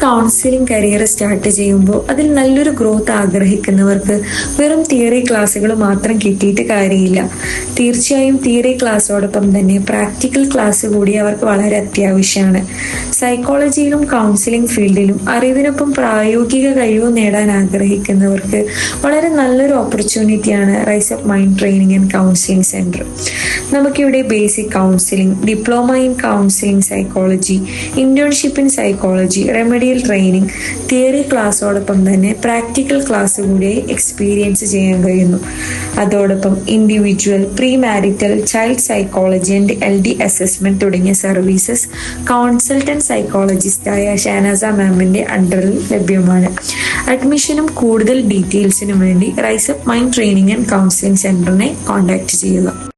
Counselling career start ചെയ്യുമ്പോൾ അതിൽ നല്ലൊരു ഗ്രോത്ത് ആഗ്രഹിക്കുന്നവർക്ക് വെറും തിയറി ക്ലാസ്സുകൾ മാത്രം കിട്ടിയിട്ട് കാര്യമില്ല. തീർച്ചയായും തിയറി ക്ലാസ്സോടൊപ്പം തന്നെ പ്രാക്ടിക്കൽ ക്ലാസ് കൂടി അവർക്ക് വളരെ അത്യാവശ്യമാണ്. സൈക്കോളജിയിലും കൗൺസിലിംഗ് ഫീൽഡിലും അറിവിനൊപ്പം പ്രായോഗിക കഴിവ് നേടാൻ ആഗ്രഹിക്കുന്നവർക്ക് വളരെ നല്ലൊരു ഓപ്പർച്യൂണിറ്റിയാണ് rise up mind training and counselling centre. നമുക്കിവിടെ basic counselling, diploma in counselling psychology, internship in psychology, remedial training, theory ക്ലാസ്സോടൊപ്പം തന്നെ പ്രാക്ടിക്കൽ ക്ലാസ് കൂടി എക്സ്പീരിയൻസ് ചെയ്യാൻ കഴിയുന്നു. അതോടൊപ്പം individual, pre marital, child psychology and LD assessment തുടങ്ങിയ സർവീസസ് കൺസൾട്ടന്റ് സൈക്കോളജിസ്റ്റായ ഷാനസ മാമിന്റെ അണ്ടറിൽ ലഭ്യമാണ്. അഡ്മിഷനും കൂടുതൽ ഡീറ്റെയിൽസിനും വേണ്ടി rise up mind training and counselling സെന്ററിനെ കോൺടാക്ട് ചെയ്യുക.